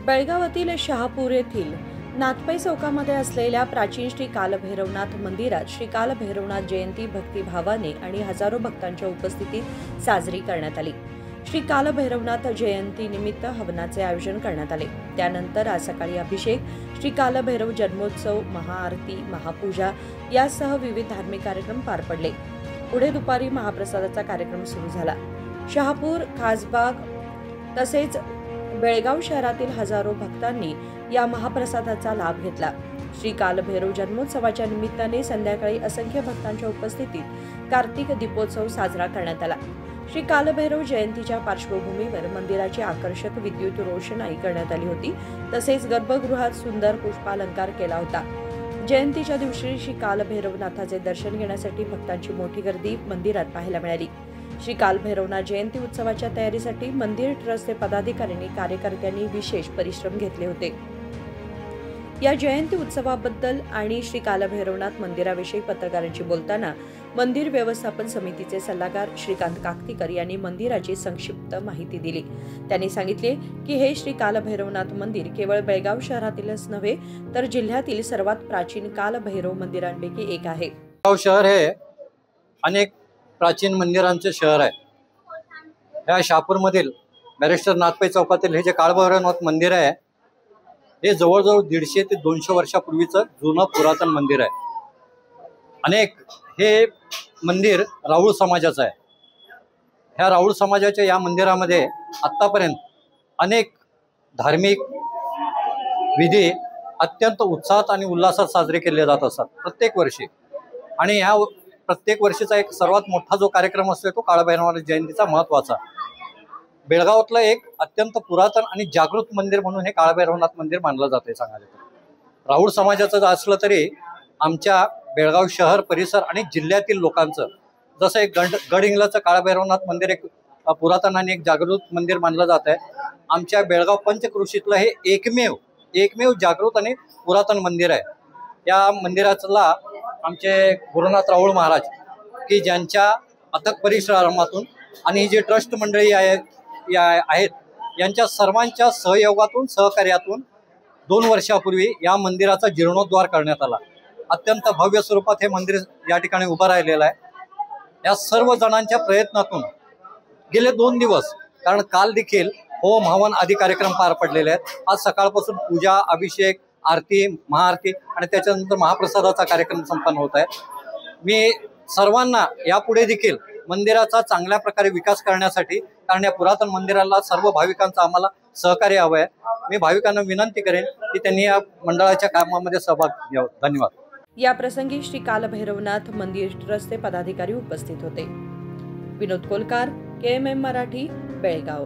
बेळगावातील शहापूर येथील नाथपै चौकामध्ये असलेल्या प्राचीन श्री कालभैरवनाथ मंदिरात श्री कालभैरवनाथ जयंती भक्तिभावाने आणि हजारो भक्तांच्या उपस्थितीत साजरी करण्यात आली। श्री कालभैरवनाथ जयंती निमित्त हवनाचे आयोजन करण्यात आले। त्यानंतर आज सकाळी अभिषेक, श्री कालभैरव जन्मोत्सव, महाआरती, महापूजा यासह विविध धार्मिक कार्यक्रम पार पडले। पुढे दुपारी महाप्रसादाचा कार्यक्रम सुरू झाला। शहापूर, खासबाग तसेच बेळगाव शहरातील हजारो भक्तांनी या महाप्रसादाचा लाभ घेतला। श्री कालभैरव जन्मोत्सवाच्या निमित्ताने संध्याकाळी असंख्य भक्तांच्या उपस्थितीत कार्तिक दीपोत्सव साजरा करण्यात आला। श्री कालभैरव जयंतीच्या पार्श्वभूमीवर मंदिराची आकर्षक विद्युत रोषणाई करण्यात आली होती। तसेच गर्भगृहात सुंदर पुष्पालंकार केला होता। जयंतीच्या दिवशी श्री कालभैरवनाथाचे दर्शन घेण्यासाठी भक्तांची मोठी गर्दी मंदिरात पाहायला मिळाली। श्री कालभैरवनाथ जयंती उत्सवाच्या तयारीसाठी मंदिर ट्रस्टचे पदाधिकाऱ्यांनी कार्यकर्त्यांनी विशेष परिश्रम घेतले होते। या जयंती उत्सवाबद्दल आणि श्री कालभैरवनाथ मंदिराविषयी पत्रकारांशी बोलताना मंदिर व्यवस्थापन समितीचे सल्लागार श्रीकांत काकतीकर यांनी मंदिराची संक्षिप्त माहिती दिली। त्यांनी सांगितले की हे श्री कालभैरवनाथ मंदिर केवळ बेळगाव शहरातीलच नव्हे तर जिल्ह्यातील सर्वात प्राचीन कालभैरव मंदिरांपैकी एक आहे। बेळगाव शहर हे अनेक प्राचीन मंदिरांचे शहर आहे। या शहापूरमधील बॅरिस्टर नाथपै चौकातील हे जे कालभैरवनाथ मंदिर आहे हे जवळजवळ 150 ते 200 वर्षापूर्वीचं जुनं पुरातन मंदिर आहे। अनेक हे मंदिर राऊळ समाजाचं आहे। ह्या राऊळ समाजाच्या या मंदिरामध्ये आत्तापर्यंत अनेक धार्मिक विधी अत्यंत उत्साहात आणि उल्हासात साजरे केले जात असतात प्रत्येक वर्षी। आणि ह्या प्रत्येक वर्षीचा एक सर्वात मोठा जो कार्यक्रम असतो तो कालभैरवनाथ जयंतीचा महत्त्वाचा। बेळगावातलं एक अत्यंत पुरातन आणि जागृत मंदिर म्हणून हे कालभैरवनाथ मंदिर मानलं जाते। सांगायला तर राऊळ समाजाचं असलं तरी आमच्या बेळगाव शहर परिसर आणि जिल्ह्यातील लोकांचं जसं एक गडहिंग्लजचं कालभैरवनाथ मंदिर एक पुरातन आणि एक जागृत मंदिर मानलं जात आहे, आमच्या बेळगाव पंचक्रोशीतलं हे एकमेव जागृत आणि पुरातन मंदिर आहे। या मंदिराला आमचे गुरुनाथ राऊळ महाराज की ज्यांच्या अथक परिश्रमातून आणि ही जी ट्रस्ट मंडळी आहेत यांच्या सर्वांच्या सहयोगातून सहकार्यातून 2 वर्षापूर्वी या मंदिराचा जीर्णोद्धार करण्यात आला। अत्यंत भव्य स्वरूपात हे मंदिर या ठिकाणी उभं राहिलेलं आहे। या सर्व जणांच्या प्रयत्नातून गेले 2 दिवस, कारण काल देखील होम हवन आदी कार्यक्रम पार पडलेले आहेत। आज सकाळपासून पूजा, अभिषेक, आरती, महाआरती आणि त्याच्यानंतर महाप्रसादाचा कार्यक्रम संपन्न होत आहे। मी सर्वांना यापुढे देखील मंदिराचा चांगल्या प्रकारे विकास करण्यासाठी, कारण या पुरातन मंदिराला सर्व भाविकांचं आम्हाला सहकार्य हवं आहे। मी भाविकांना विनंती करेन की त्यांनी या मंडळाच्या कामामध्ये सहभाग घ्यावा। धन्यवाद। या प्रसंगी श्री कालभैरवनाथ मंदिर ट्रस्टचे पदाधिकारी उपस्थित होते। विनोद कोलकार, KMM मराठी, बेळगाव।